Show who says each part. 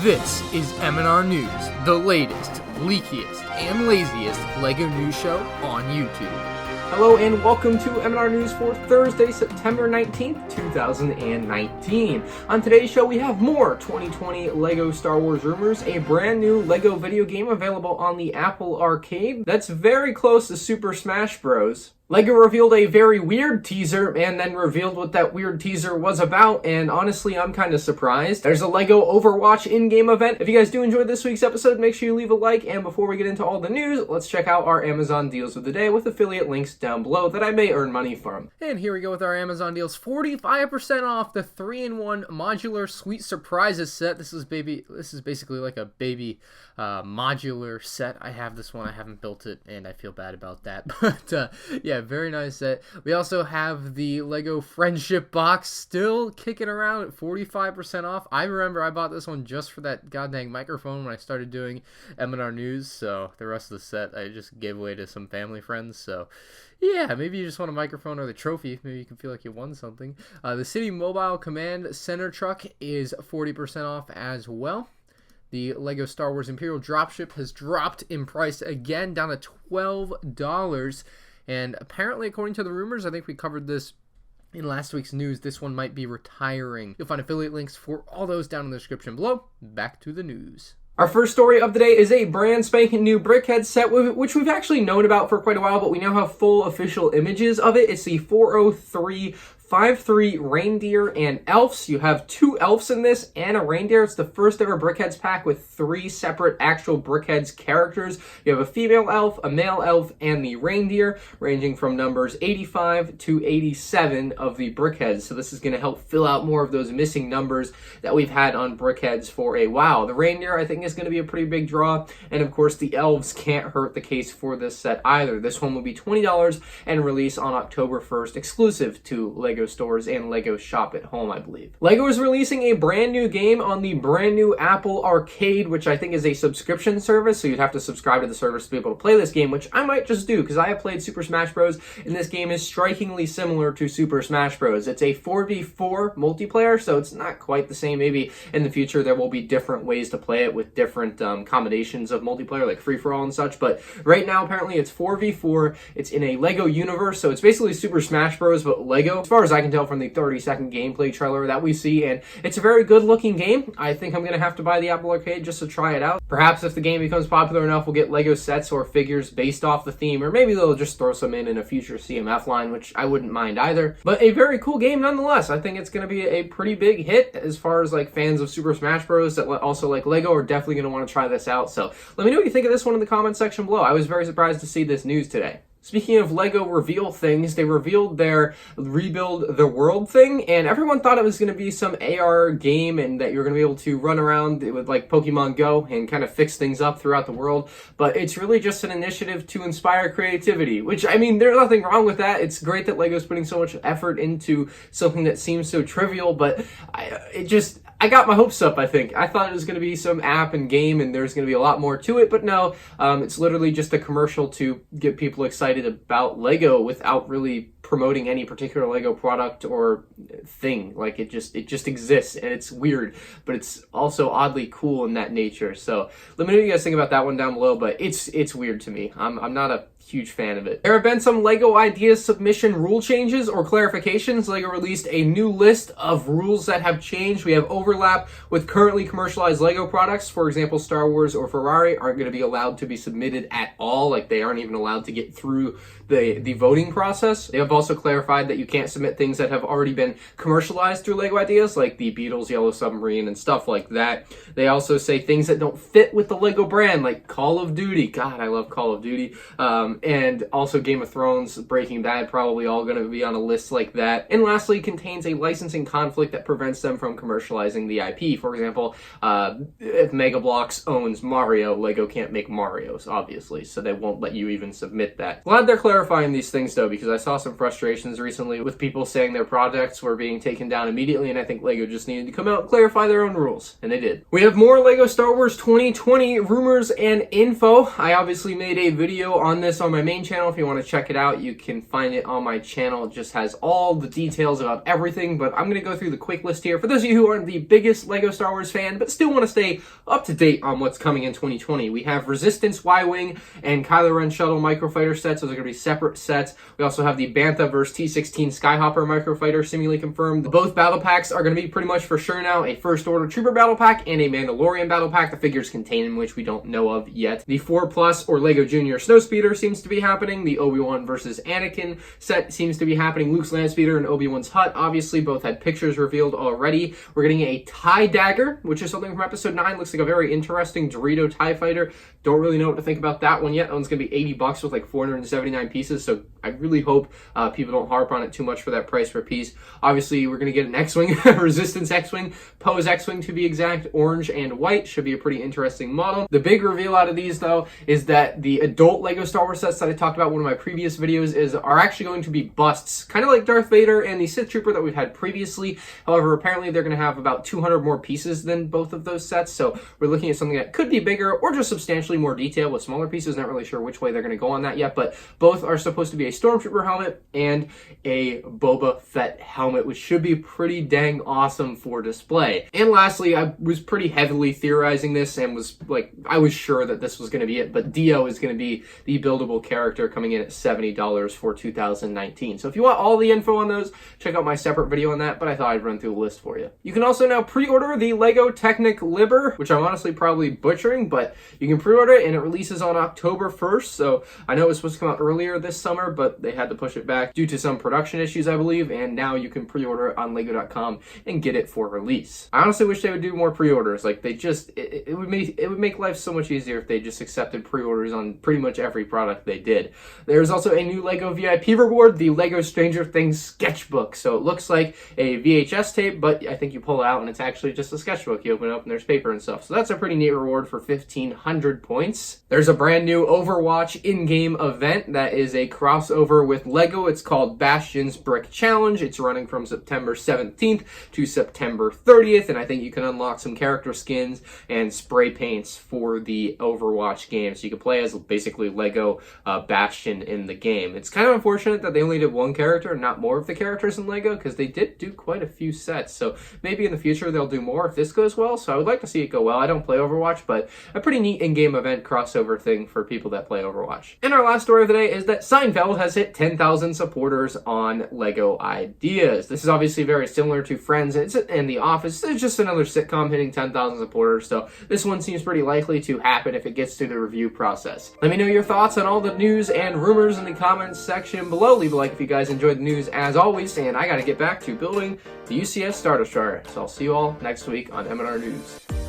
Speaker 1: This is M&R News, the latest, leakiest, and laziest LEGO news show on YouTube.
Speaker 2: Hello and welcome to M&R News for Thursday, September 19th, 2019. On today's show, we have more 2020 LEGO Star Wars rumors, a brand new LEGO video game available on the Apple Arcade that's very close to Super Smash Bros. LEGO revealed a very weird teaser and then revealed what that weird teaser was about, and honestly, I'm kind of surprised. There's a LEGO Overwatch in-game event. If you guys do enjoy this week's episode, make sure you leave a like, and before we get into all the news, let's check out our Amazon deals of the day with affiliate links down below that I may earn money from.
Speaker 1: And here we go with our Amazon deals. 45% off the 3-in-1 modular Sweet Surprises set. This is basically like a baby modular set. I have this one. I haven't built it, and I feel bad about that. But yeah, very nice set. We also have the LEGO Friendship Box still kicking around at 45% off. I remember I bought this one just for that goddamn microphone when I started doing M&R News, so the rest of the set I just gave away to some family friends. So yeah, maybe you just want a microphone or the trophy. Maybe you can feel like you won something. The City Mobile Command Center truck is 40% off as well. The LEGO Star Wars Imperial Dropship has dropped in price again, down to $12. And apparently, according to the rumors, I think we covered this in last week's news, this one might be retiring. You'll find affiliate links for all those down in the description below. Back to the news.
Speaker 2: Our first story of the day is a brand spanking new Brickheadz set, which we've actually known about for quite a while, but we now have full official images of it. It's the 40353 reindeer and elves. You have 2 elves in this and a reindeer. It's the first ever Brickheadz pack with 3 separate actual Brickheadz characters. You have a female elf, a male elf, and the reindeer, ranging from numbers 85 to 87 of the Brickheadz. So this is going to help fill out more of those missing numbers that we've had on Brickheadz for a while. The reindeer, I think, is going to be a pretty big draw, and of course the elves can't hurt the case for this set either. This one will be $20 and release on October 1st, exclusive to LEGO stores and LEGO Shop at Home, I believe. LEGO is releasing a brand new game on the brand new Apple Arcade, which I think is a subscription service, so you'd have to subscribe to the service to be able to play this game, which I might just do because I have played Super Smash Bros. And this game is strikingly similar to Super Smash Bros. It's a 4v4 multiplayer, so it's not quite the same. Maybe in the future there will be different ways to play it with different combinations of multiplayer, like free-for-all and such, but right now apparently it's 4v4. It's in a LEGO universe, so it's basically Super Smash Bros. But LEGO, as far as I can tell from the 30-second gameplay trailer that we see, and it's a very good-looking game. I think I'm going to have to buy the Apple Arcade just to try it out. Perhaps if the game becomes popular enough, we'll get LEGO sets or figures based off the theme, or maybe they'll just throw some in a future CMF line, which I wouldn't mind either. But a very cool game nonetheless. I think it's going to be a pretty big hit as far as like fans of Super Smash Bros. That also like LEGO are definitely going to want to try this out. So let me know what you think of this one in the comment section below. I was very surprised to see this news today. Speaking of LEGO reveal things, they revealed their Rebuild the World thing, and everyone thought it was going to be some AR game and that you're going to be able to run around with like Pokemon Go and kind of fix things up throughout the world, but it's really just an initiative to inspire creativity, which, I mean, there's nothing wrong with that. It's great that LEGO's putting so much effort into something that seems so trivial, but I got my hopes up, I think. I thought it was going to be some app and game and there's going to be a lot more to it, but no, it's literally just a commercial to get people excited about LEGO without really promoting any particular LEGO product or thing. Like it just exists, and it's weird, but it's also oddly cool in that nature. So let me know what you guys think about that one down below, but it's weird to me. I'm not a huge fan of it. There have been some LEGO Ideas submission rule changes or clarifications. LEGO released a new list of rules that have changed. We have overlap with currently commercialized LEGO products. For example, Star Wars or Ferrari aren't going to be allowed to be submitted at all. Like they aren't even allowed to get through the voting process. They have also clarified that you can't submit things that have already been commercialized through LEGO Ideas, like the Beatles Yellow Submarine and stuff like that. They also say things that don't fit with the LEGO brand, like Call of Duty. God, I love Call of Duty. And also Game of Thrones, Breaking Bad, probably all going to be on a list like that. And lastly, contains a licensing conflict that prevents them from commercializing the IP. For example, if Mega Bloks owns Mario, LEGO can't make Marios, obviously, so they won't let you even submit that. Glad they're clarifying these things, though, because I saw some frustrations recently with people saying their projects were being taken down immediately, and I think LEGO just needed to come out and clarify their own rules, and they did. We have more LEGO Star Wars 2020 rumors and info. I obviously made a video on this also on my main channel. If you want to check it out, you can find it on my channel. It just has all the details about everything, but I'm going to go through the quick list here. For those of you who aren't the biggest LEGO Star Wars fan, but still want to stay up to date on what's coming in 2020, we have Resistance Y-Wing and Kylo Ren Shuttle Microfighter sets. Those are going to be separate sets. We also have the Bantha vs. T-16 Skyhopper Microfighter seemingly confirmed. Both battle packs are going to be pretty much for sure now. A First Order Trooper battle pack and a Mandalorian battle pack. The figures contain which we don't know of yet. The 4+ or LEGO Junior Snowspeeder seems to be happening. The Obi-Wan versus Anakin set seems to be happening. Luke's Landspeeder and Obi-Wan's Hut obviously both had pictures revealed already. We're getting a TIE Dagger, which is something from Episode 9. Looks like a very interesting Dorito TIE Fighter. Don't really know what to think about that one yet. That one's going to be $80 with like 479 pieces, so I really hope people don't harp on it too much for that price per piece. Obviously, we're going to get an X-Wing, Resistance X-Wing, Poe's X-Wing to be exact, orange and white. Should be a pretty interesting model. The big reveal out of these, though, is that the adult LEGO Star Wars sets that I talked about in one of my previous videos are actually going to be busts, kind of like Darth Vader and the Sith Trooper that we've had previously. However, apparently they're going to have about 200 more pieces than both of those sets, so we're looking at something that could be bigger or just substantially more detailed with smaller pieces. Not really sure which way they're going to go on that yet, but both are supposed to be a Stormtrooper helmet and a Boba Fett helmet, which should be pretty dang awesome for display. And lastly, I was pretty heavily theorizing this and was like, I was sure that this was going to be it, but Dio is going to be the buildable character coming in at $70 for 2019. So if you want all the info on those, check out my separate video on that, but I thought I'd run through the list for you. You can also now pre-order the LEGO Technic Liber, which I'm honestly probably butchering, but you can pre-order it and it releases on October 1st. So I know it was supposed to come out earlier this summer, but they had to push it back due to some production issues, I believe, and now you can pre-order it on lego.com and get it for release. I honestly wish they would do more pre-orders. Like, they just, it would make life so much easier if they just accepted pre-orders on pretty much every product they did. There's also a new LEGO VIP reward, the LEGO Stranger Things sketchbook. So it looks like a VHS tape, but I think you pull it out and it's actually just a sketchbook. You open it up and there's paper and stuff. So that's a pretty neat reward for 1,500 points. There's a brand new Overwatch in-game event that is a crossover with LEGO. It's called Bastions Brick Challenge. It's running from September 17th to September 30th, and I think you can unlock some character skins and spray paints for the Overwatch game. So you can play as basically LEGO Bastion in the game. It's kind of unfortunate that they only did one character and not more of the characters in LEGO, because they did do quite a few sets. So maybe in the future they'll do more if this goes well. So I would like to see it go well. I don't play Overwatch, but a pretty neat in-game event crossover thing for people that play Overwatch. And our last story of the day is that Seinfeld has hit 10,000 supporters on LEGO Ideas. This is obviously very similar to Friends and The Office. It's just another sitcom hitting 10,000 supporters, so this one seems pretty likely to happen if it gets through the review process. Let me know your thoughts on all the news and rumors in the comments section below. Leave a like if you guys enjoyed the news as always, and I gotta get back to building the UCS Star Destroyer. So I'll see you all next week on M&R News.